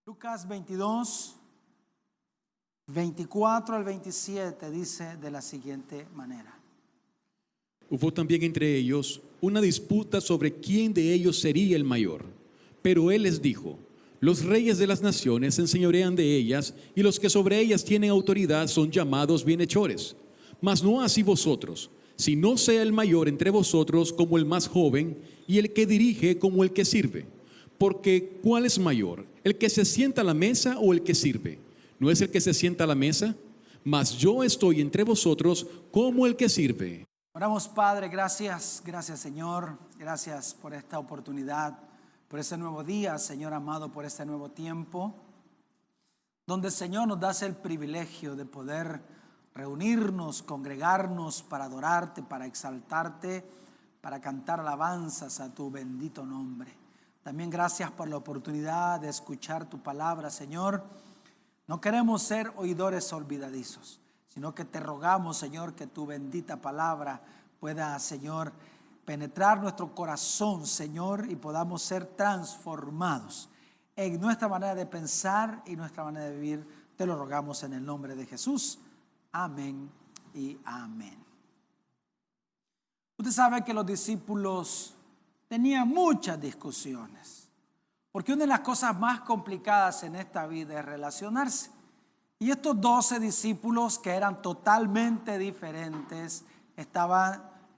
Lucas 22, 24 al 27 dice de la siguiente manera. Hubo también entre ellos una disputa sobre quién de ellos sería el mayor. Pero él les dijo: los reyes de las naciones se enseñorean de ellas, y los que sobre ellas tienen autoridad son llamados bienhechores. Mas no así vosotros, si no sea el mayor entre vosotros como el más joven, y el que dirige como el que sirve. Porque ¿cuál es mayor? ¿El que se sienta a la mesa o el que sirve? ¿No es el que se sienta a la mesa? Mas yo estoy entre vosotros como el que sirve. Oramos, Padre, gracias Señor, gracias por esta oportunidad, por este nuevo día, Señor amado, por este nuevo tiempo, donde, Señor, nos das el privilegio de poder reunirnos, congregarnos para adorarte, para exaltarte, para cantar alabanzas a tu bendito nombre. También gracias por la oportunidad de escuchar tu palabra, Señor. No queremos ser oidores olvidadizos, sino que te rogamos, Señor, que tu bendita palabra pueda, Señor, penetrar nuestro corazón, Señor, y podamos ser transformados en nuestra manera de pensar y nuestra manera de vivir. Te lo rogamos en el nombre de Jesús. Amén y amén. Usted sabe que los discípulos tenían muchas discusiones, porque una de las cosas más complicadas en esta vida es relacionarse. Y estos 12 discípulos, que eran totalmente diferentes,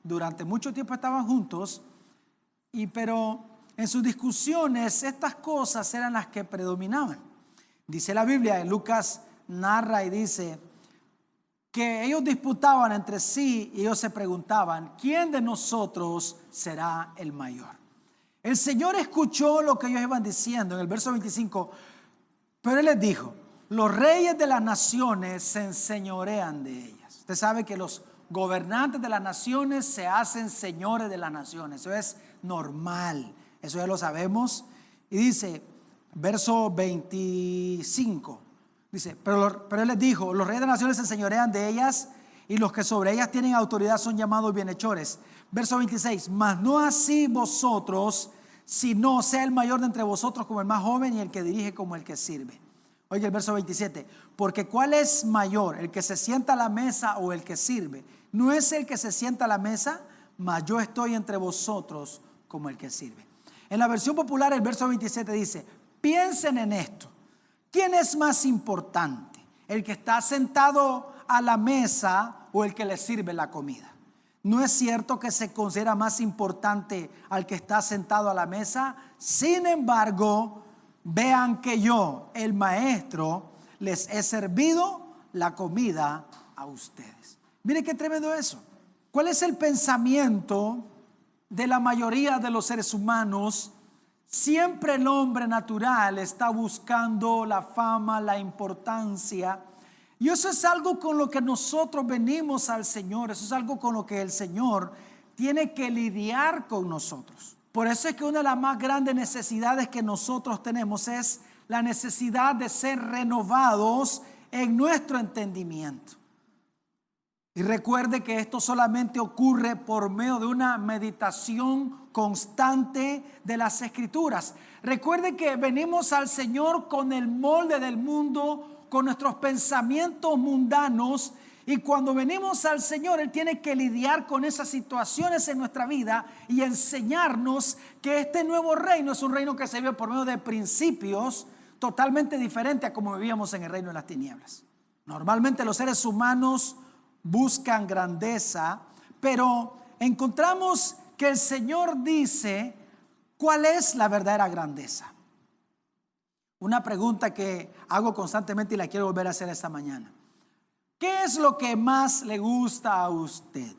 durante mucho tiempo estaban juntos, pero en sus discusiones estas cosas eran las que predominaban. Dice la Biblia, en Lucas narra y dice que ellos disputaban entre sí y ellos se preguntaban: ¿quién de nosotros será el mayor? El Señor escuchó lo que ellos iban diciendo en el verso 25, pero Él les dijo: los reyes de las naciones se enseñorean de ellas. Usted sabe que los gobernantes de las naciones se hacen señores de las naciones. Eso es normal, eso ya lo sabemos. Y dice, verso 25, dice, pero Él les dijo: los reyes de las naciones se enseñorean de ellas, y los que sobre ellas tienen autoridad son llamados bienhechores. Verso 26, mas no así vosotros, sino sea el mayor de entre vosotros como el más joven, y el que dirige como el que sirve. Oye el verso 27, porque ¿cuál es mayor? ¿El que se sienta a la mesa o el que sirve? No es el que se sienta a la mesa, mas yo estoy entre vosotros como el que sirve. En la versión popular el verso 27 dice: piensen en esto, ¿quién es más importante? ¿El que está sentado a la mesa o el que le sirve la comida? ¿No es cierto que se considera más importante al que está sentado a la mesa? Sin embargo, vean que yo, el maestro, les he servido la comida a ustedes. Mire qué tremendo eso. ¿Cuál es el pensamiento de la mayoría de los seres humanos? Siempre el hombre natural está buscando la fama, la importancia. Y eso es algo con lo que nosotros venimos al Señor. Eso es algo con lo que el Señor tiene que lidiar con nosotros. Por eso es que una de las más grandes necesidades que nosotros tenemos es la necesidad de ser renovados en nuestro entendimiento. Y recuerde que esto solamente ocurre por medio de una meditación constante de las Escrituras. Recuerde que venimos al Señor con el molde del mundo, con nuestros pensamientos mundanos. Y cuando venimos al Señor, Él tiene que lidiar con esas situaciones en nuestra vida y enseñarnos que este nuevo reino es un reino que se vive por medio de principios totalmente diferentes a como vivíamos en el reino de las tinieblas. Normalmente los seres humanos buscan grandeza, pero encontramos que el Señor dice cuál es la verdadera grandeza. Una pregunta que hago constantemente y la quiero volver a hacer esta mañana. ¿Qué es lo que más le gusta a usted?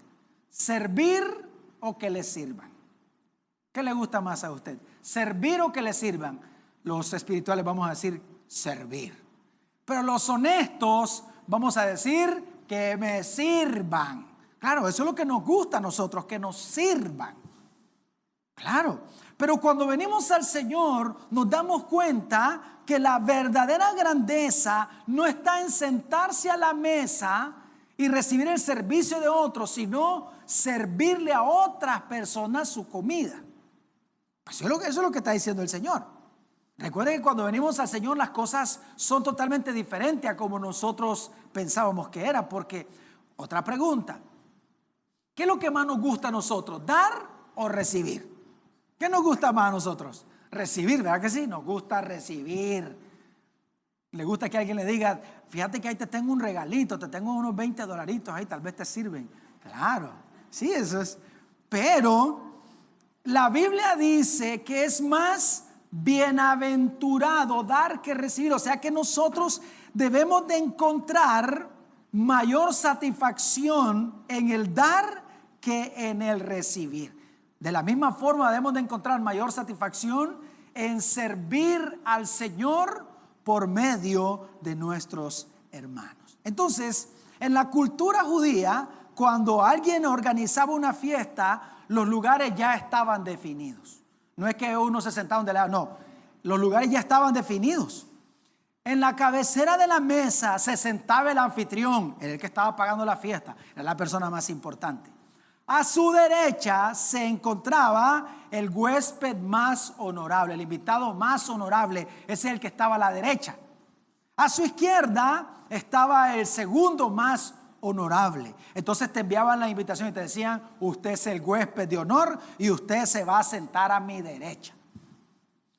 ¿Servir o que le sirvan? ¿Qué le gusta más a usted? ¿Servir o que le sirvan? Los espirituales vamos a decir servir. Pero los honestos vamos a decir que me sirvan. Claro, eso es lo que nos gusta a nosotros, que nos sirvan. Claro, pero cuando venimos al Señor nos damos cuenta que la verdadera grandeza no está en sentarse a la mesa y recibir el servicio de otros, sino servirle a otras personas su comida. Pues eso es lo que está diciendo el Señor. Recuerden que cuando venimos al Señor las cosas son totalmente diferentes a como nosotros pensábamos que era. Porque, otra pregunta, ¿qué es lo que más nos gusta a nosotros? ¿Dar o recibir? ¿Qué nos gusta más a nosotros? Recibir, ¿verdad que sí? Nos gusta recibir. Le gusta que alguien le diga, fíjate que ahí te tengo un regalito, te tengo unos $20 ahí, tal vez te sirven. Claro, sí, eso es. Pero la Biblia dice que es más bienaventurado dar que recibir. O sea que nosotros debemos de encontrar mayor satisfacción en el dar que en el recibir. De la misma forma debemos de encontrar mayor satisfacción en servir al Señor por medio de nuestros hermanos. Entonces, en la cultura judía, cuando alguien organizaba una fiesta, los lugares ya estaban definidos. No es que uno se sentaba donde lado, no. Los lugares ya estaban definidos. En la cabecera de la mesa se sentaba el anfitrión, el que estaba pagando la fiesta, era la persona más importante. A su derecha se encontraba el huésped más honorable, el invitado más honorable, ese es el que estaba a la derecha. A su izquierda estaba el segundo más honorable. Entonces te enviaban la invitación y te decían, usted es el huésped de honor y usted se va a sentar a mi derecha.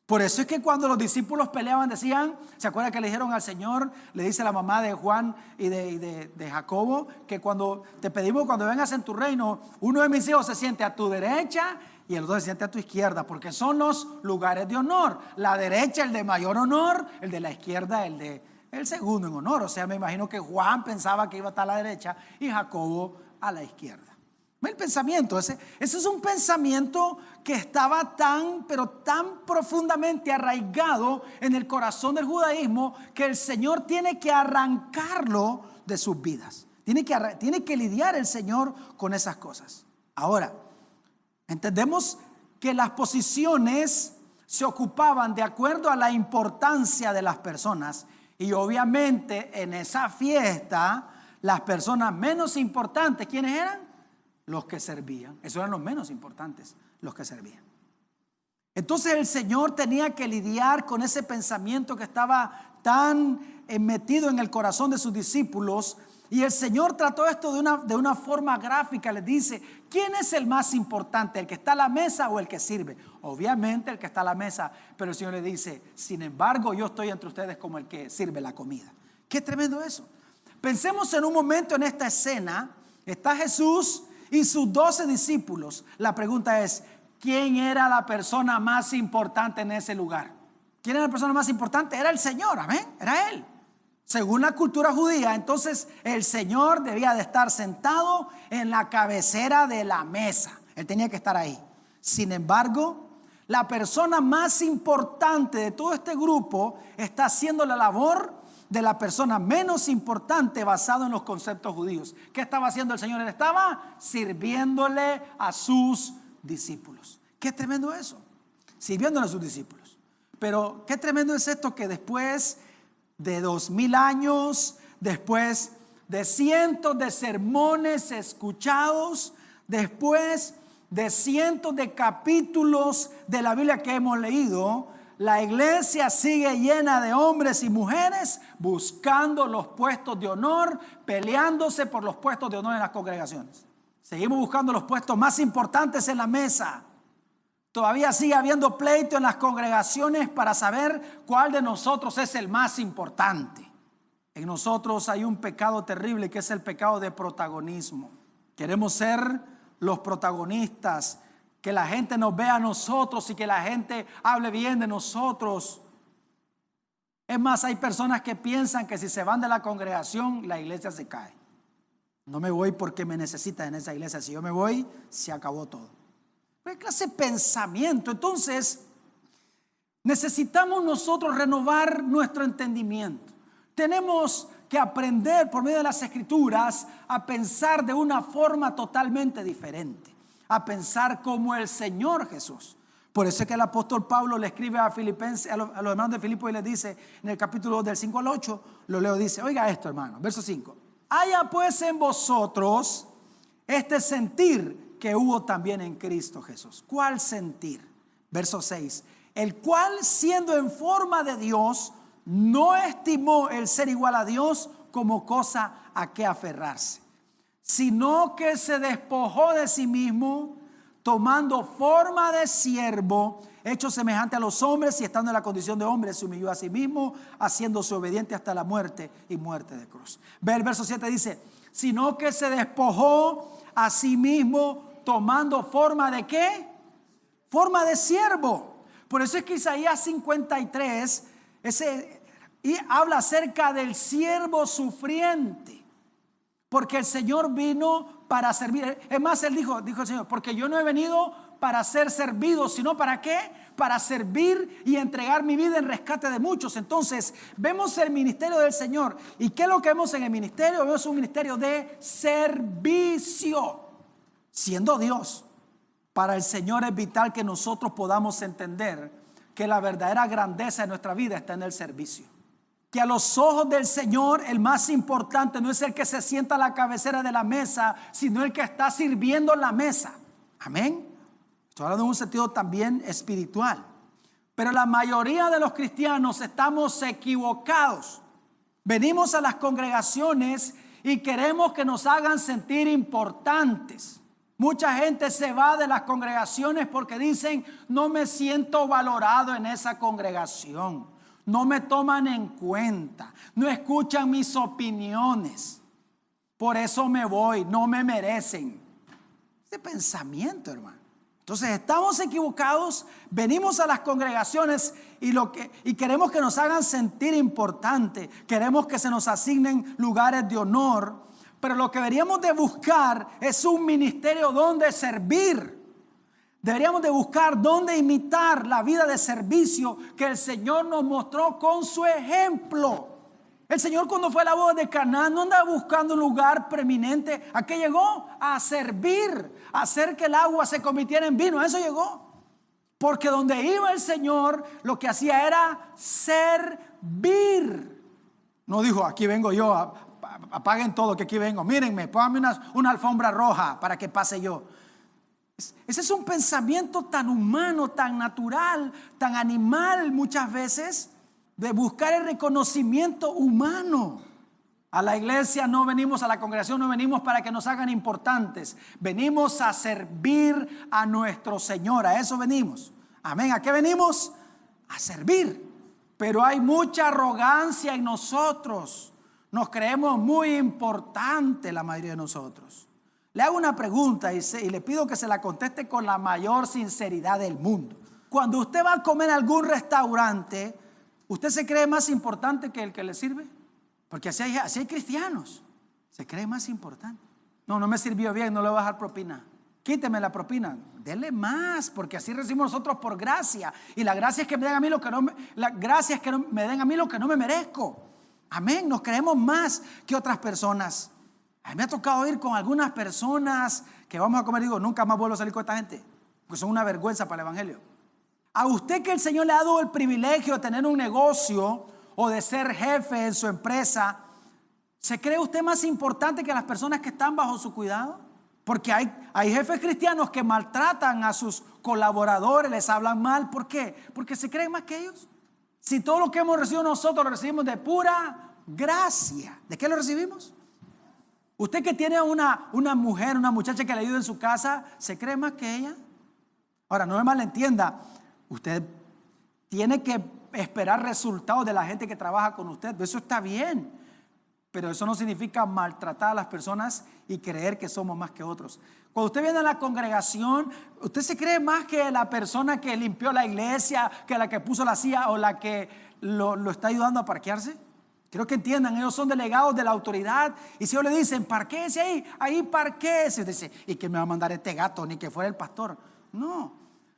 Por eso es que cuando los discípulos peleaban decían, ¿se acuerdan que le dijeron al Señor? Le dice la mamá de Juan y de Jacobo, que cuando te pedimos cuando vengas en tu reino, uno de mis hijos se siente a tu derecha y el otro se siente a tu izquierda, porque son los lugares de honor. La derecha el de mayor honor, el de la izquierda el segundo en honor. O sea, me imagino que Juan pensaba que iba a estar a la derecha y Jacobo a la izquierda. El pensamiento, ese es un pensamiento que estaba pero tan profundamente arraigado en el corazón del judaísmo que el Señor tiene que arrancarlo de sus vidas. Tiene que lidiar el Señor con esas cosas. Ahora, entendemos que las posiciones se ocupaban de acuerdo a la importancia de las personas y obviamente en esa fiesta las personas menos importantes, ¿quiénes eran? Los que servían. Esos eran los menos importantes, los que servían. Entonces el Señor tenía que lidiar con ese pensamiento que estaba tan metido en el corazón de sus discípulos. Y el Señor trató esto de una forma gráfica. Les dice, ¿quién es el más importante? ¿El que está a la mesa o el que sirve? Obviamente el que está a la mesa. Pero el Señor le dice, sin embargo, yo estoy entre ustedes como el que sirve la comida. Qué tremendo eso. Pensemos en un momento en esta escena. Está Jesús y sus 12 discípulos. La pregunta es, ¿quién era la persona más importante en ese lugar? ¿Quién era la persona más importante? Era el Señor, amén, era Él. Según la cultura judía, entonces el Señor debía de estar sentado en la cabecera de la mesa. Él tenía que estar ahí. Sin embargo, la persona más importante de todo este grupo está haciendo la labor de la persona menos importante basado en los conceptos judíos. ¿Qué estaba haciendo el Señor? Él estaba sirviéndole a sus discípulos. Qué tremendo eso, sirviéndole a sus discípulos. Pero qué tremendo es esto que después de 2000 años, después de cientos de sermones escuchados, después de cientos de capítulos de la Biblia que hemos leído, la iglesia sigue llena de hombres y mujeres buscando los puestos de honor, peleándose por los puestos de honor en las congregaciones. Seguimos buscando los puestos más importantes en la mesa. Todavía sigue habiendo pleito en las congregaciones para saber cuál de nosotros es el más importante. En nosotros hay un pecado terrible que es el pecado de protagonismo. Queremos ser los protagonistas, que la gente nos vea a nosotros y que la gente hable bien de nosotros. Es más, hay personas que piensan que si se van de la congregación, la iglesia se cae. No me voy porque me necesitan en esa iglesia. Si yo me voy, se acabó todo. ¿Qué clase de pensamiento? Entonces, necesitamos nosotros renovar nuestro entendimiento. Tenemos que aprender por medio de las Escrituras a pensar de una forma totalmente diferente. A pensar como el Señor Jesús. Por eso es que el apóstol Pablo le escribe a los hermanos de Filipos y les dice en el capítulo 2 del 5 al 8, lo leo, dice, oiga esto hermano, verso 5. Haya pues en vosotros este sentir que hubo también en Cristo Jesús. ¿Cuál sentir? Verso 6. el cual siendo en forma de Dios, no estimó el ser igual a Dios como cosa a que aferrarse, sino que se despojó de sí mismo, tomando forma de siervo, hecho semejante a los hombres, y estando en la condición de hombre, se humilló a sí mismo, haciéndose obediente hasta la muerte y muerte de cruz. Ve el verso 7, dice, sino que se despojó a sí mismo, tomando forma de ¿qué? Forma de siervo. Por eso es que Isaías 53 y habla acerca del siervo sufriente. Porque el Señor vino para servir. Es más, Él dijo el Señor, porque yo no he venido para ser servido, sino ¿para qué? Para servir y entregar mi vida en rescate de muchos. Entonces, vemos el ministerio del Señor. ¿Y qué es lo que vemos en el ministerio? Vemos un ministerio de servicio. Siendo Dios, para el Señor es vital que nosotros podamos entender que la verdadera grandeza de nuestra vida está en el servicio. Que a los ojos del Señor el más importante no es el que se sienta a la cabecera de la mesa, sino el que está sirviendo la mesa. Amén. Estoy hablando en un sentido también espiritual. Pero la mayoría de los cristianos estamos equivocados. Venimos a las congregaciones y queremos que nos hagan sentir importantes. Mucha gente se va de las congregaciones porque dicen, no me siento valorado en esa congregación. No me toman en cuenta, no escuchan mis opiniones. Por eso me voy, no me merecen. Ese pensamiento, hermano. Entonces estamos equivocados, venimos a las congregaciones y queremos que nos hagan sentir importante, queremos que se nos asignen lugares de honor, pero lo que deberíamos de buscar es un ministerio donde servir. Deberíamos de buscar dónde imitar la vida de servicio que el Señor nos mostró con su ejemplo. El Señor cuando fue a la boda de Caná no andaba buscando un lugar preeminente. ¿A qué llegó? A servir, a hacer que el agua se convirtiera en vino. A eso llegó. Porque donde iba el Señor lo que hacía era servir. No dijo, aquí vengo yo, apaguen todo que aquí vengo. Mírenme, pónganme una alfombra roja para que pase yo. Ese es un pensamiento tan humano, tan natural, tan animal muchas veces, de buscar el reconocimiento humano. A la iglesia no venimos, a la congregación no venimos para que nos hagan importantes. Venimos a servir a nuestro Señor, a eso venimos. Amén, ¿a qué venimos? A servir. Pero hay mucha arrogancia en nosotros. Nos creemos muy importantes la mayoría de nosotros. Le hago una pregunta y le pido que se la conteste con la mayor sinceridad del mundo. Cuando usted va a comer en algún restaurante, ¿usted se cree más importante que el que le sirve? Porque así hay cristianos. Se cree más importante. No me sirvió bien, no le voy a dejar propina. Quíteme la propina. Dele más, porque así recibimos nosotros por gracia. Y la gracia es que me den a mí lo que no me den a mí lo que no me merezco. Amén. Nos creemos más que otras personas. A mí me ha tocado ir con algunas personas que vamos a comer y digo, nunca más vuelvo a salir con esta gente, porque son una vergüenza para el evangelio. A usted que el Señor le ha dado el privilegio de tener un negocio o de ser jefe en su empresa, ¿se cree usted más importante que las personas que están bajo su cuidado? Porque hay jefes cristianos que maltratan a sus colaboradores, les hablan mal. ¿Por qué? Porque se creen más que ellos. Si todo lo que hemos recibido nosotros lo recibimos de pura gracia, ¿de qué lo recibimos? Usted que tiene una mujer, una muchacha que le ayuda en su casa, ¿se cree más que ella? Ahora, no me malentienda, usted tiene que esperar resultados de la gente que trabaja con usted. Eso está bien, pero eso no significa maltratar a las personas y creer que somos más que otros. Cuando usted viene a la congregación, ¿usted se cree más que la persona que limpió la iglesia, que la que puso la silla o la que lo está ayudando a parquearse? Quiero que entiendan, ellos son delegados de la autoridad. Y si ellos le dicen, parquéese ahí parquéese. Usted dice, ¿y que me va a mandar este gato? Ni que fuera el pastor. No.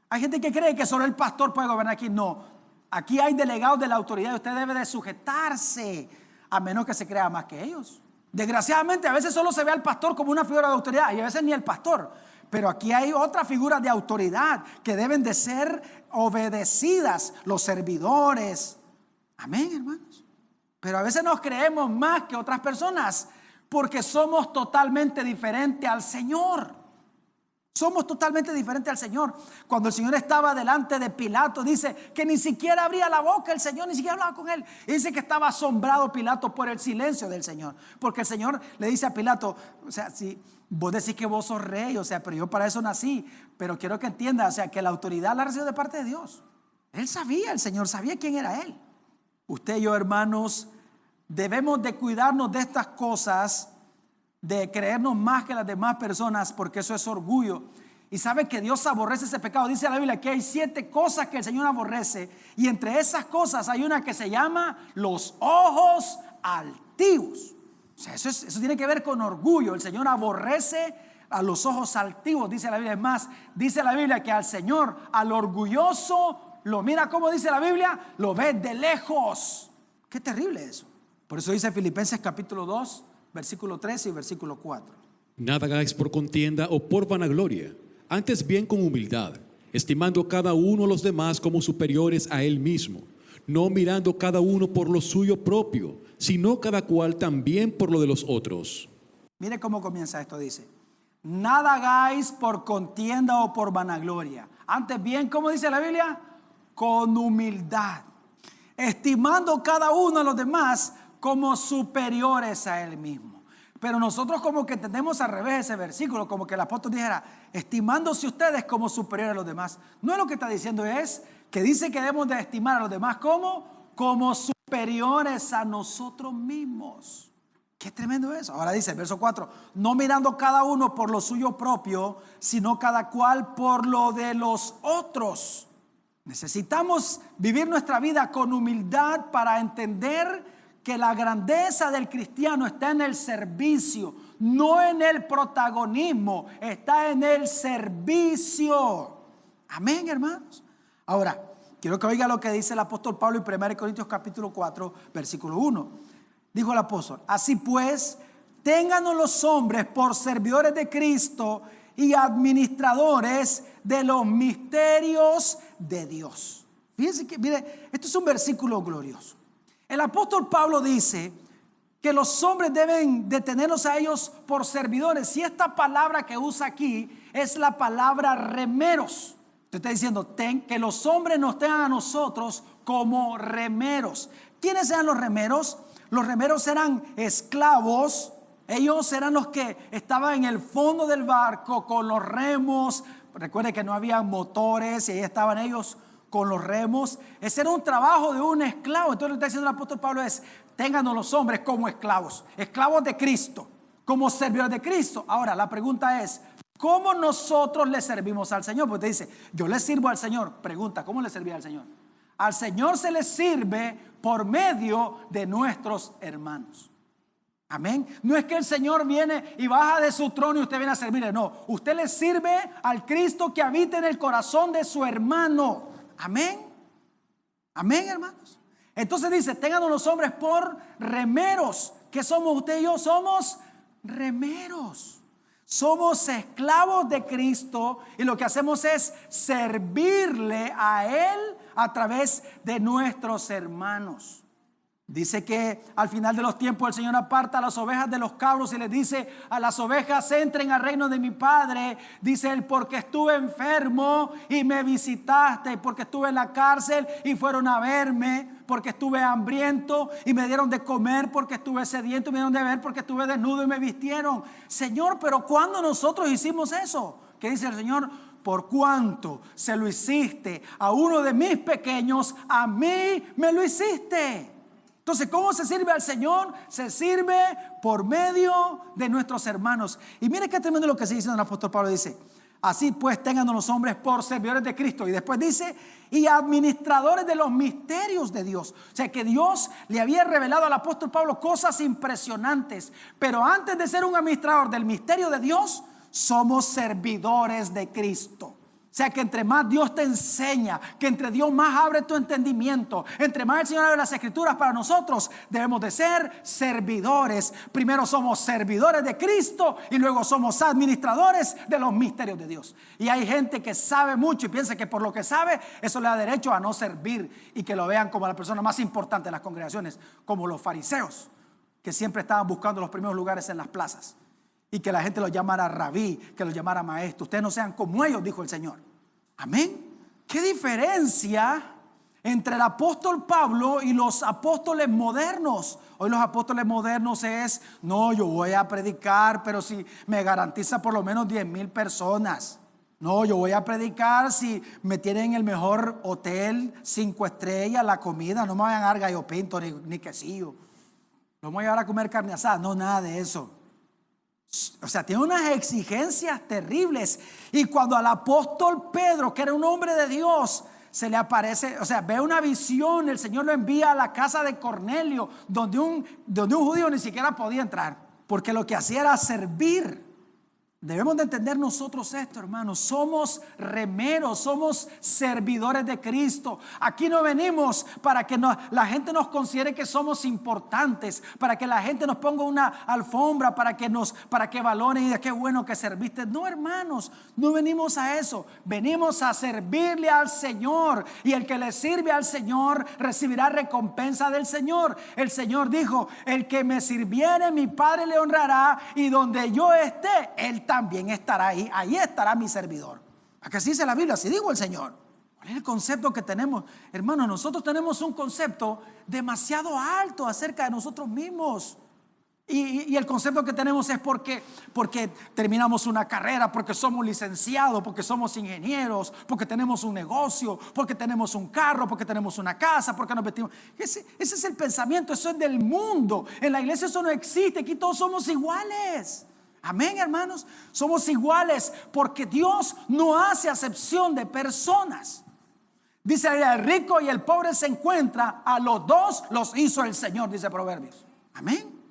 Hay gente que cree que solo el pastor puede gobernar aquí. No. Aquí hay delegados de la autoridad y usted debe de sujetarse, a menos que se crea más que ellos. Desgraciadamente, a veces solo se ve al pastor como una figura de autoridad y a veces ni el pastor. Pero aquí hay otras figuras de autoridad que deben de ser obedecidas, los servidores. Amén, hermanos. Pero a veces nos creemos más que otras personas porque somos totalmente diferentes al Señor. Somos totalmente diferentes al Señor. Cuando el Señor estaba delante de Pilato, dice que ni siquiera abría la boca el Señor, ni siquiera hablaba con él. Y dice que estaba asombrado Pilato por el silencio del Señor. Porque el Señor le dice a Pilato, o sea, si vos decís que vos sos rey, o sea, pero yo para eso nací. Pero quiero que entiendas, o sea, que la autoridad la recibió de parte de Dios. Él sabía, el Señor sabía quién era él. Usted y yo, hermanos, debemos de cuidarnos de estas cosas, de creernos más que las demás personas, porque eso es orgullo. Y sabe que Dios aborrece ese pecado. Dice la Biblia que hay 7 cosas que el Señor aborrece, y entre esas cosas hay una que se llama los ojos altivos. O sea, eso tiene que ver con orgullo. El Señor aborrece a los ojos altivos, dice la Biblia. Es más, dice la Biblia que al Señor, al orgulloso, lo mira, como dice la Biblia, lo ve de lejos. Qué terrible eso. Por eso dice Filipenses capítulo 2, versículo 13 y versículo 4. Nada hagáis por contienda o por vanagloria, antes bien con humildad, estimando cada uno a los demás como superiores a él mismo, no mirando cada uno por lo suyo propio, sino cada cual también por lo de los otros. Mire cómo comienza esto, dice: nada hagáis por contienda o por vanagloria, antes bien, ¿cómo dice la Biblia? Con humildad, estimando cada uno a los demás como superiores a él mismo. Pero nosotros como que entendemos al revés ese versículo, como que el apóstol dijera, estimándose ustedes como superiores a los demás. No es lo que está diciendo, es que dice que debemos de estimar a los demás como superiores a nosotros mismos. Qué tremendo eso. Ahora dice el verso 4, no mirando cada uno por lo suyo propio, sino cada cual por lo de los otros. Necesitamos vivir nuestra vida con humildad para entender que la grandeza del cristiano está en el servicio, no en el protagonismo, está en el servicio. Amén, hermanos. Ahora, quiero que oiga lo que dice el apóstol Pablo en 1 Corintios capítulo 4, versículo 1. Dijo el apóstol, así pues, ténganos los hombres por servidores de Cristo y administradores de los misterios de Dios. Fíjense que, mire, esto es un versículo glorioso. El apóstol Pablo dice que los hombres deben de tenerlos a ellos por servidores. Y esta palabra que usa aquí es la palabra remeros. Te está diciendo que los hombres nos tengan a nosotros como remeros. ¿Quiénes eran los remeros? Los remeros eran esclavos. Ellos eran los que estaban en el fondo del barco con los remos. Recuerde que no había motores y ahí estaban ellos con los remos. Ese era un trabajo de un esclavo. Entonces lo que está diciendo el apóstol Pablo es: ténganos los hombres como esclavos, esclavos de Cristo, como servidores de Cristo. Ahora la pregunta es: ¿cómo nosotros le servimos al Señor? Porque te dice, yo le sirvo al Señor. Pregunta, ¿cómo le servía al Señor? Al Señor se le sirve por medio de nuestros hermanos. Amén. No es que el Señor viene y baja de su trono y usted viene a servirle. No, usted le sirve al Cristo que habita en el corazón de su hermano. Amén. Amén, hermanos. Entonces dice, ténganos los hombres por remeros. ¿Qué somos usted y yo? Somos remeros. Somos esclavos de Cristo y lo que hacemos es servirle a Él a través de nuestros hermanos. Dice que al final de los tiempos el Señor aparta a las ovejas de los cabros y les dice a las ovejas: entren al reino de mi Padre. Dice Él, porque estuve enfermo y me visitaste, porque estuve en la cárcel y fueron a verme, porque estuve hambriento y me dieron de comer, porque estuve sediento y me dieron de beber, porque estuve desnudo y me vistieron. Señor, pero ¿cuándo nosotros hicimos eso? ¿Qué dice el Señor? Por cuanto se lo hiciste a uno de mis pequeños, a mí me lo hiciste. Entonces, ¿cómo se sirve al Señor? Se sirve por medio de nuestros hermanos. Y mire qué tremendo lo que se dice en el apóstol Pablo. Dice, así pues, tengan los hombres por servidores de Cristo. Y después dice, y administradores de los misterios de Dios. O sea, que Dios le había revelado al apóstol Pablo cosas impresionantes. Pero antes de ser un administrador del misterio de Dios, somos servidores de Cristo. O sea que entre más Dios te enseña, que entre Dios más abre tu entendimiento, entre más el Señor abre las escrituras para nosotros, debemos de ser servidores. Primero somos servidores de Cristo y luego somos administradores de los misterios de Dios. Y hay gente que sabe mucho y piensa que por lo que sabe, eso le da derecho a no servir y que lo vean como la persona más importante de las congregaciones, como los fariseos, que siempre estaban buscando los primeros lugares en las plazas. y que la gente los llamara rabí, que los llamara maestro. Ustedes no sean como ellos, dijo el Señor. Amén. ¿Qué diferencia entre el apóstol Pablo y los apóstoles modernos? Hoy los apóstoles modernos es, no, yo voy a predicar, pero si me garantiza por lo menos 10,000 personas. No, yo voy a predicar si me tienen el mejor hotel, 5 estrellas, la comida, no me vayan a dar gallo pinto ni quesillo. No me voy a llevar a comer carne asada, no, nada de eso. O sea, tiene unas exigencias terribles. Y cuando al apóstol Pedro, que era un hombre de Dios, se le aparece, o sea, ve una visión, el Señor lo envía a la casa de Cornelio, donde un judío ni siquiera podía entrar, porque lo que hacía era servir. Debemos de entender nosotros esto, hermanos. Somos remeros, somos servidores de Cristo. Aquí no venimos para que la gente nos considere que somos importantes, para que la gente nos ponga una alfombra, para que valoren y diga qué bueno que serviste. No, hermanos, no venimos a eso. Venimos a servirle al Señor, y el que le sirve al Señor recibirá recompensa del Señor. El Señor dijo: el que me sirviere, mi Padre le honrará, y donde yo esté, Él también estará ahí. Ahí estará mi servidor. Acá así dice la Biblia, así dijo el Señor. ¿Cuál es el concepto que tenemos? Hermanos, nosotros tenemos un concepto demasiado alto acerca de nosotros mismos. Y el concepto que tenemos es porque terminamos una carrera, porque somos licenciados, porque somos ingenieros, porque tenemos un negocio, porque tenemos un carro, porque tenemos una casa, porque nos vestimos. Ese es el pensamiento, eso es del mundo. En la iglesia eso no existe, aquí todos somos iguales. Amén, hermanos. Somos iguales porque Dios no hace acepción de personas. Dice: el rico y el pobre se encuentran, a los dos los hizo el Señor, dice Proverbios. Amén.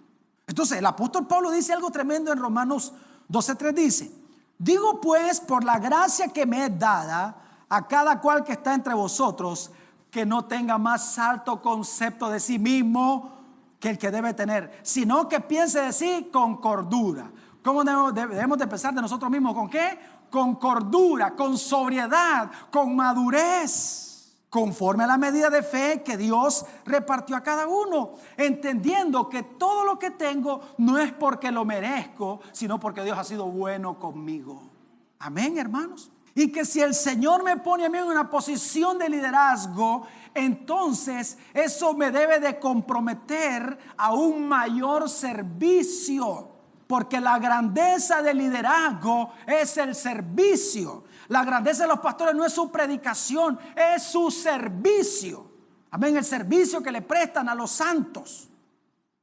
Entonces el apóstol Pablo dice algo tremendo en Romanos 12:3. Dice: digo pues, por la gracia que me es dada, a cada cual que está entre vosotros, que no tenga más alto concepto de sí mismo que el que debe tener, sino que piense de sí con cordura. ¿Cómo debemos de pensar de nosotros mismos? ¿Con qué? Con cordura, con sobriedad, con madurez, conforme a la medida de fe que Dios repartió a cada uno, entendiendo que todo lo que tengo no es porque lo merezco, sino porque Dios ha sido bueno conmigo. Amén, hermanos. Y que si el Señor me pone a mí en una posición de liderazgo, entonces eso me debe de comprometer a un mayor servicio. Porque la grandeza del liderazgo es el servicio. La grandeza de los pastores no es su predicación, es su servicio. Amén, el servicio que le prestan a los santos.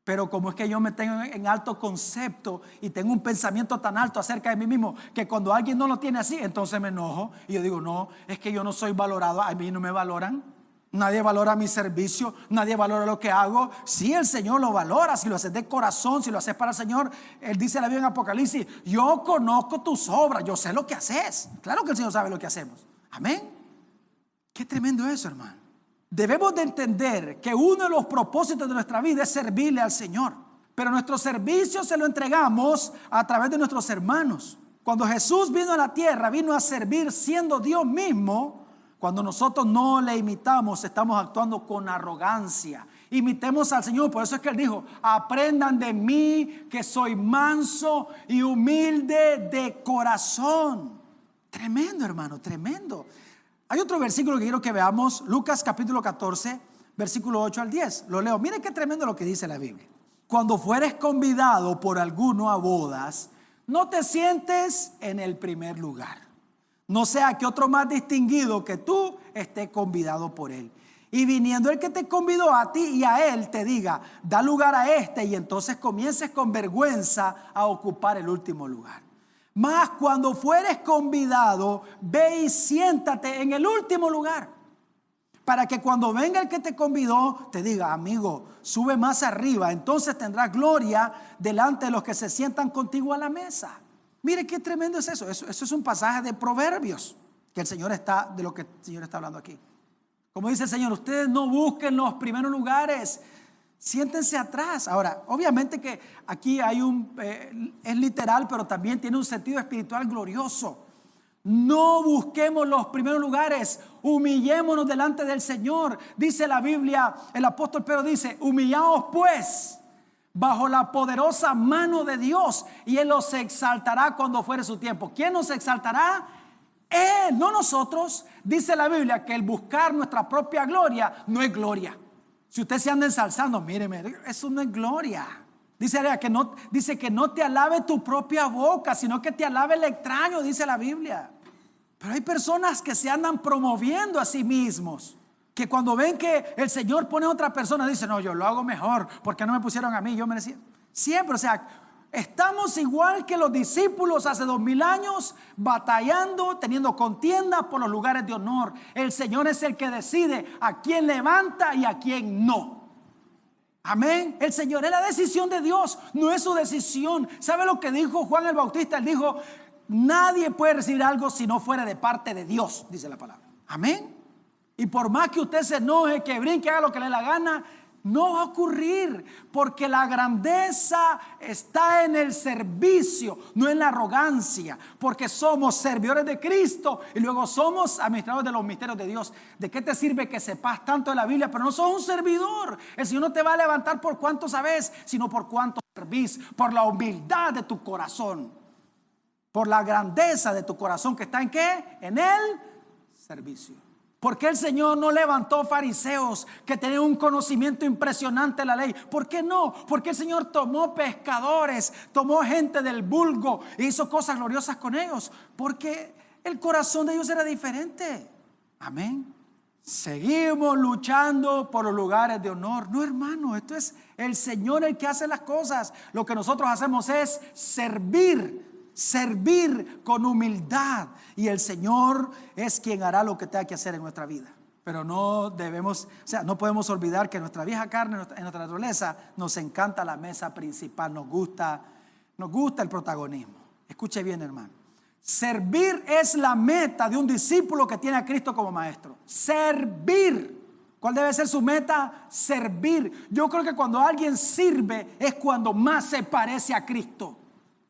Pero como es que yo me tengo en alto concepto y tengo un pensamiento tan alto acerca de mí mismo, que cuando alguien no lo tiene así, entonces me enojo y yo digo: no, es que yo no soy valorado, a mí no me valoran. Nadie valora mi servicio, nadie valora lo que hago. Sí, el Señor lo valora, si lo haces de corazón, si lo haces para el Señor. Él dice en la Biblia en Apocalipsis: yo conozco tus obras, yo sé lo que haces. Claro que el Señor sabe lo que hacemos. Amén. Qué tremendo eso, hermano. Debemos de entender que uno de los propósitos de nuestra vida es servirle al Señor. Pero nuestro servicio se lo entregamos a través de nuestros hermanos. Cuando Jesús vino a la tierra, vino a servir siendo Dios mismo. Cuando nosotros no le imitamos, estamos actuando con arrogancia. Imitemos al Señor. Por eso es que Él dijo: aprendan de mí, que soy manso y humilde de corazón. Tremendo, hermano, tremendo. Hay otro versículo que quiero que veamos. Lucas capítulo 14, versículo 8 al 10. Lo leo. Miren qué tremendo lo que dice la Biblia. Cuando fueres convidado por alguno a bodas, no te sientes en el primer lugar. No sea que otro más distinguido que tú esté convidado por él. Y viniendo el que te convidó a ti y a él, te diga: da lugar a este, y entonces comiences con vergüenza a ocupar el último lugar. Mas cuando fueres convidado, ve y siéntate en el último lugar, para que cuando venga el que te convidó, te diga: amigo, sube más arriba, entonces tendrás gloria delante de los que se sientan contigo a la mesa. Mire qué tremendo es eso. Eso es un pasaje de Proverbios de lo que el Señor está hablando aquí. Como dice el Señor: ustedes no busquen los primeros lugares, siéntense atrás. Ahora, obviamente que aquí hay es literal, pero también tiene un sentido espiritual glorioso. No busquemos los primeros lugares, humillémonos delante del Señor. Dice la Biblia, el apóstol Pedro dice: humillaos pues bajo la poderosa mano de Dios, y Él los exaltará cuando fuere su tiempo. ¿Quién nos exaltará? Él, no nosotros. Dice la Biblia que el buscar nuestra propia gloria no es gloria. Si usted se anda ensalzando, míreme, eso no es gloria. Dice que no te alabe tu propia boca, sino que te alabe el extraño, dice la Biblia. Pero hay personas que se andan promoviendo a sí mismos, que cuando ven que el Señor pone a otra persona, dicen, no, yo lo hago mejor, porque no me pusieron a mí, yo merecía. Siempre, o sea, estamos igual que los discípulos hace 2000 años, batallando, teniendo contienda por los lugares de honor. El Señor es el que decide a quién levanta y a quién no. Amén. El Señor es la decisión de Dios, no es su decisión. ¿Sabe lo que dijo Juan el Bautista? Él dijo, nadie puede recibir algo si no fuera de parte de Dios, dice la palabra. Amén. Y por más que usted se enoje, que brinque, haga lo que le dé la gana, no va a ocurrir, porque la grandeza está en el servicio, no en la arrogancia, porque somos servidores de Cristo y luego somos administradores de los misterios de Dios. ¿De qué te sirve que sepas tanto de la Biblia, pero no sos un servidor? El Señor no te va a levantar por cuánto sabes, sino por cuánto servís, por la humildad de tu corazón, por la grandeza de tu corazón, que está ¿en qué? En el servicio. ¿Por qué el Señor no levantó fariseos que tenían un conocimiento impresionante de la ley? ¿Por qué no? Porque el Señor tomó pescadores, tomó gente del vulgo e hizo cosas gloriosas con ellos, porque el corazón de ellos era diferente. Amén. Seguimos luchando por los lugares de honor. No, hermano, esto es el Señor el que hace las cosas. Lo que nosotros hacemos es servir con humildad, y el Señor es quien hará lo que tenga que hacer en nuestra vida. Pero no podemos olvidar que nuestra vieja carne, en nuestra naturaleza, nos encanta la mesa principal, nos gusta el protagonismo. Escuche bien, hermano. Servir es la meta de un discípulo que tiene a Cristo como maestro. Servir. ¿Cuál debe ser su meta? Servir. Yo creo que cuando alguien sirve es cuando más se parece a Cristo.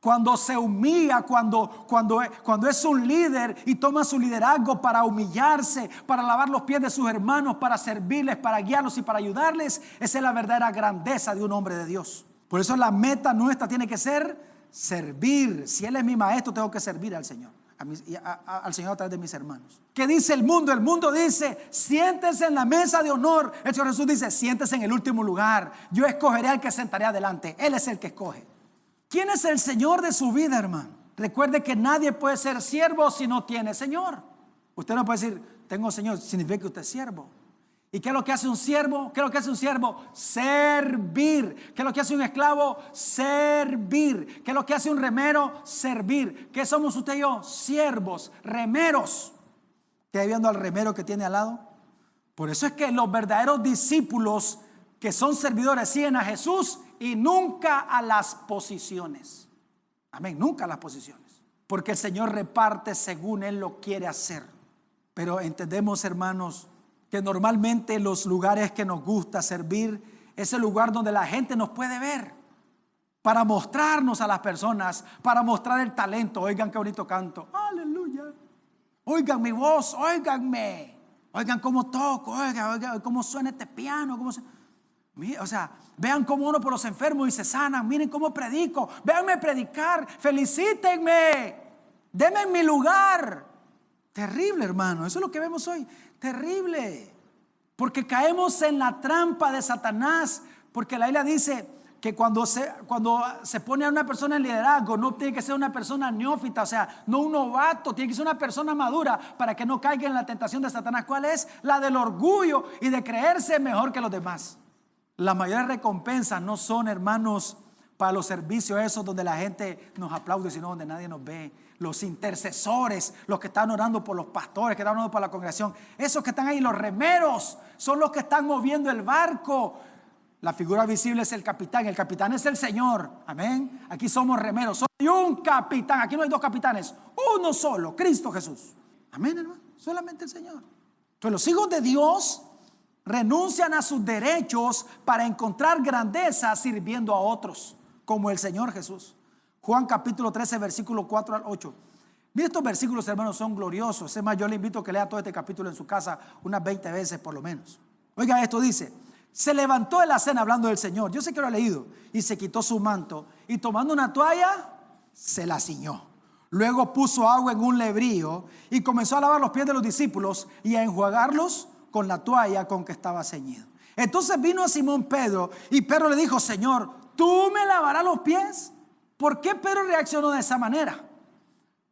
Cuando se humilla, cuando es un líder y toma su liderazgo para humillarse, para lavar los pies de sus hermanos, para servirles, para guiarlos y para ayudarles. Esa es la verdadera grandeza de un hombre de Dios. Por eso la meta nuestra tiene que ser servir. Si Él es mi maestro, tengo que servir al Señor, al Señor a través de mis hermanos. ¿Qué dice el mundo? El mundo dice, siéntese en la mesa de honor. El Señor Jesús dice, siéntese en el último lugar. Yo escogeré al que sentaré adelante. Él es el que escoge. ¿Quién es el Señor de su vida, hermano? Recuerde que nadie puede ser siervo si no tiene Señor. Usted no puede decir, tengo Señor, significa que usted es siervo. ¿Y qué es lo que hace un siervo? ¿Qué es lo que hace un siervo? Servir. ¿Qué es lo que hace un esclavo? Servir. ¿Qué es lo que hace un remero? Servir. ¿Qué somos usted y yo? Siervos, remeros. ¿Está viendo al remero que tiene al lado? Por eso es que los verdaderos discípulos que son servidores siguen a Jesús y nunca a las posiciones. Amén, nunca a las posiciones. Porque el Señor reparte según Él lo quiere hacer. Pero entendemos, hermanos, que normalmente los lugares que nos gusta servir es el lugar donde la gente nos puede ver, para mostrarnos a las personas, para mostrar el talento. Oigan qué bonito canto, aleluya. Oigan mi voz, oiganme. Oigan cómo toco, oigan cómo suena este piano, o sea, vean cómo oro por los enfermos y se sanan. Miren cómo predico. Véanme predicar. Felicítenme. Denme en mi lugar. Terrible, hermano. Eso es lo que vemos hoy. Terrible. Porque caemos en la trampa de Satanás. Porque la Biblia dice que cuando se pone a una persona en liderazgo, no tiene que ser una persona neófita, o sea, no un novato, tiene que ser una persona madura para que no caiga en la tentación de Satanás. ¿Cuál es? La del orgullo y de creerse mejor que los demás. Las mayores recompensas no son, hermanos, para los servicios esos donde la gente nos aplaude, sino donde nadie nos ve. Los intercesores, los que están orando por los pastores, que están orando por la congregación, esos que están ahí, los remeros, son los que están moviendo el barco. La figura visible es el capitán es el Señor. Amén. Aquí somos remeros, solo hay un capitán, aquí no hay dos capitanes, uno solo, Cristo Jesús. Amén, hermano, solamente el Señor. Entonces los hijos de Dios renuncian a sus derechos para encontrar grandeza sirviendo a otros, como el Señor Jesús. Juan capítulo 13, versículo 4 al 8. Mira, estos versículos, hermanos, son gloriosos. Es más, yo le invito a que lea todo este capítulo en su casa unas 20 veces por lo menos. Oiga, esto dice: Se levantó de la cena hablando del Señor. Yo sé que lo he leído. Y se quitó su manto. Y tomando una toalla, se la ciñó. Luego puso agua en un lebrillo y comenzó a lavar los pies de los discípulos y a enjuagarlos con la toalla con que estaba ceñido. Entonces vino a Simón Pedro y Pedro le dijo: Señor, ¿tú me lavarás los pies? ¿Por qué Pedro reaccionó de esa manera?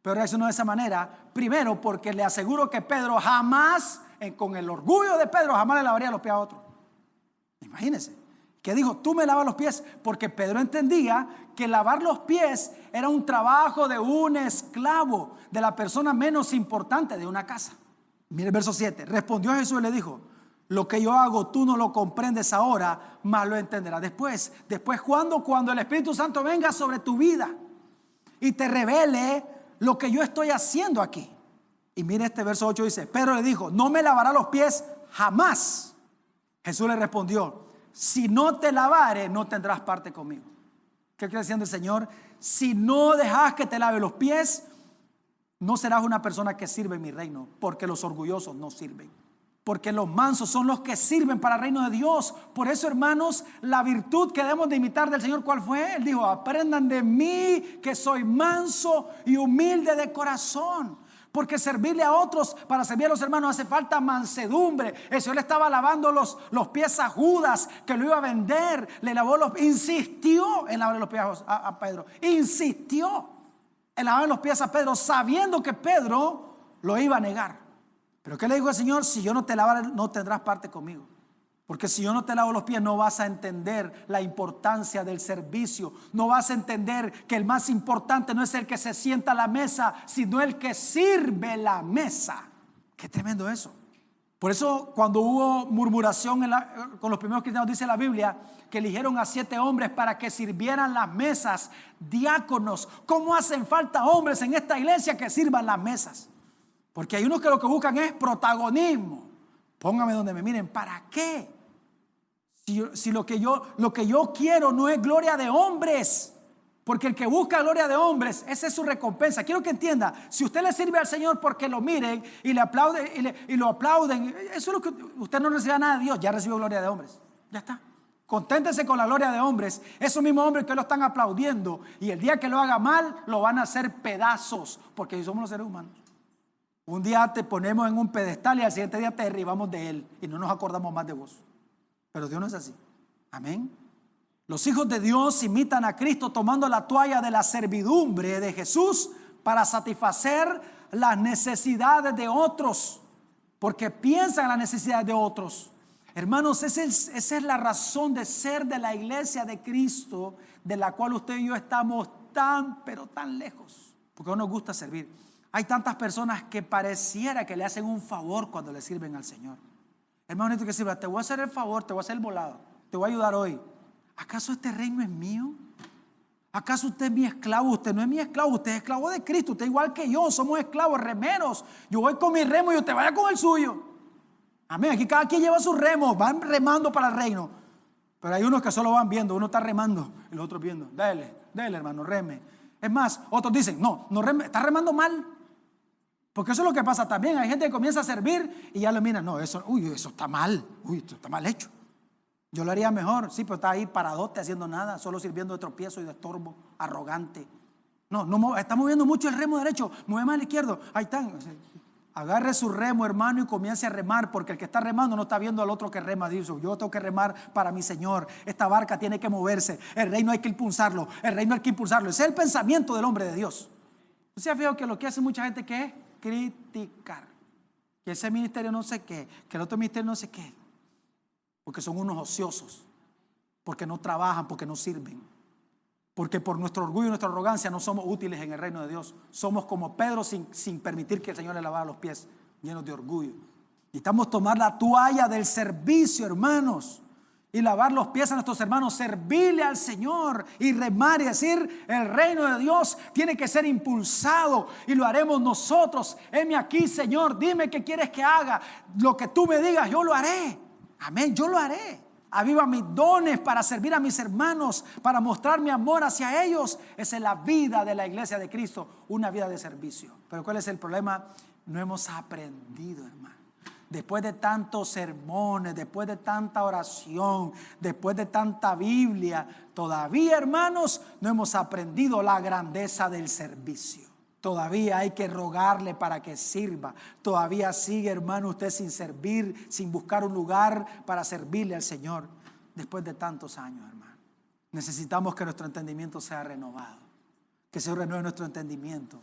Pedro reaccionó de esa manera, primero porque le aseguro que Pedro jamás, con el orgullo de Pedro, jamás le lavaría los pies a otro. Imagínense, que dijo: tú me lavas los pies, porque Pedro entendía que lavar los pies era un trabajo de un esclavo, de la persona menos importante de una casa. Mire el verso 7. Respondió Jesús y le dijo: lo que yo hago tú no lo comprendes ahora, mas lo entenderás después. Después, cuando el Espíritu Santo venga sobre tu vida y te revele lo que yo estoy haciendo aquí. Y mire este verso 8 dice: Pedro le dijo: no me lavará los pies jamás. Jesús le respondió: si no te lavare, no tendrás parte conmigo. ¿Qué quiere decir el Señor? Si no dejas que te lave los pies, no serás una persona que sirve en mi reino, porque los orgullosos no sirven. Porque los mansos son los que sirven para el reino de Dios. Por eso, hermanos, la virtud que debemos de imitar del Señor, ¿cuál fue? Él dijo: aprendan de mí, que soy manso y humilde de corazón. Porque servirle a otros, para servir a los hermanos, hace falta mansedumbre. El Señor le estaba lavando los pies a Judas, que lo iba a vender. Le lavó insistió en lavar los pies a Pedro. Insistió en lavar los pies a Pedro, sabiendo que Pedro lo iba a negar. Pero ¿qué le dijo el Señor? Si yo no te lavara, no tendrás parte conmigo. Porque si yo no te lavo los pies, no vas a entender la importancia del servicio. No vas a entender que el más importante no es el que se sienta a la mesa, sino el que sirve la mesa. Qué tremendo eso. Por eso, cuando hubo murmuración con los primeros cristianos, dice la Biblia que eligieron a 7 hombres para que sirvieran las mesas, diáconos. ¿Cómo hacen falta hombres en esta iglesia que sirvan las mesas? Porque hay unos que lo que buscan es protagonismo. Póngame donde me miren. ¿Para qué? Si lo que yo quiero no es gloria de hombres. Porque el que busca gloria de hombres, esa es su recompensa. Quiero que entienda: si usted le sirve al Señor porque lo miren y le aplauden y lo aplauden, eso es lo que usted no recibe nada de Dios. Ya recibió gloria de hombres. Ya está. Conténtese con la gloria de hombres. Esos mismos hombres que lo están aplaudiendo, y el día que lo haga mal, lo van a hacer pedazos. Porque somos los seres humanos. Un día te ponemos en un pedestal y al siguiente día te derribamos de él y no nos acordamos más de vos. Pero Dios no es así. Amén. Los hijos de Dios imitan a Cristo tomando la toalla de la servidumbre de Jesús para satisfacer las necesidades de otros, porque piensan en las necesidades de otros. Hermanos, esa es la razón de ser de la iglesia de Cristo, de la cual usted y yo estamos tan, pero tan lejos, porque no nos gusta servir. Hay tantas personas que pareciera que le hacen un favor cuando le sirven al Señor. Hermano, que sirva: te voy a hacer el favor, te voy a hacer el volado, te voy a ayudar hoy. ¿Acaso este reino es mío? ¿Acaso usted es mi esclavo? Usted no es mi esclavo, usted es esclavo de Cristo. Usted igual que yo, somos esclavos, remeros. Yo voy con mi remo y usted vaya con el suyo. Amén. Aquí cada quien lleva sus remos, van remando para el reino. Pero hay unos que solo van viendo, uno está remando y los otros viendo. Dale, hermano, reme. Es más, otros dicen: no reme, está remando mal. Porque eso es lo que pasa también. Hay gente que comienza a servir y ya lo miran: no, eso está mal. Esto está mal hecho. Yo lo haría mejor. Sí, pero está ahí paradote haciendo nada, solo sirviendo de tropiezo y de estorbo, arrogante. No, está moviendo mucho el remo derecho, mueve más el izquierdo. Ahí están. Agarre su remo, hermano, y comience a remar, porque el que está remando no está viendo al otro que rema. Dice: yo tengo que remar para mi Señor. Esta barca tiene que moverse. El reino hay que impulsarlo. Ese es el pensamiento del hombre de Dios. ¿Usted ha fijado que lo que hace mucha gente que es criticar? Que ese ministerio no sé qué, que el otro ministerio no sé qué. Porque son unos ociosos, porque no trabajan, porque no sirven, porque por nuestro orgullo y nuestra arrogancia no somos útiles en el reino de Dios. Somos como Pedro sin permitir que el Señor le lavara los pies, llenos de orgullo. Necesitamos tomar la toalla del servicio, hermanos, y lavar los pies a nuestros hermanos, servirle al Señor y remar y decir: el reino de Dios tiene que ser impulsado y lo haremos nosotros. Heme aquí, Señor, dime qué quieres que haga. Lo que tú me digas, yo lo haré. Amén, yo lo haré. Aviva mis dones para servir a mis hermanos, para mostrar mi amor hacia ellos. Esa es la vida de la iglesia de Cristo, una vida de servicio. Pero ¿cuál es el problema? No hemos aprendido, hermano. después de tantos sermones, después de tanta oración, después de tanta Biblia, todavía, hermanos, no hemos aprendido la grandeza del servicio. Todavía hay que rogarle para que sirva. Todavía sigue, hermano, usted sin servir, sin buscar un lugar para servirle al Señor. Después de tantos años, hermano, necesitamos que nuestro entendimiento sea renovado. Que se renueve nuestro entendimiento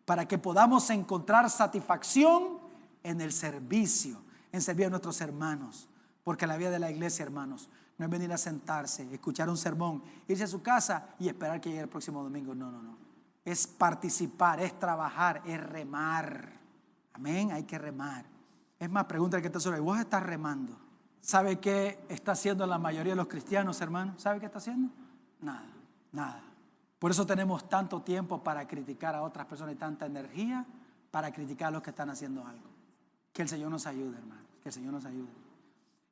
para que podamos encontrar satisfacción en el servicio, en servir a nuestros hermanos. Porque la vida de la iglesia, hermanos, no es venir a sentarse, escuchar un sermón, irse a su casa y esperar que llegue el próximo domingo. No, no, no. Es participar, es trabajar, es remar. Amén, hay que remar. Es más, pregúntale que está sobre, vos estás remando. ¿Sabe qué está haciendo la mayoría de los cristianos, hermanos? ¿Sabe qué está haciendo? Nada, nada. Por eso tenemos tanto tiempo para criticar a otras personas y tanta energía para criticar a los que están haciendo algo. Que el Señor nos ayude, hermano. Que el Señor nos ayude.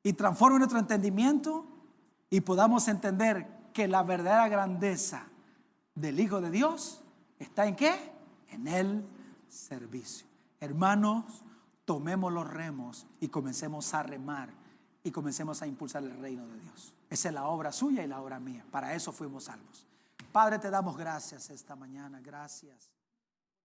Y transforme nuestro entendimiento y podamos entender que la verdadera grandeza del Hijo de Dios ¿está en qué? En el servicio. Hermanos, tomemos los remos y comencemos a remar y comencemos a impulsar el reino de Dios. Esa es la obra suya y la obra mía. Para eso fuimos salvos. Padre, te damos gracias esta mañana. Gracias.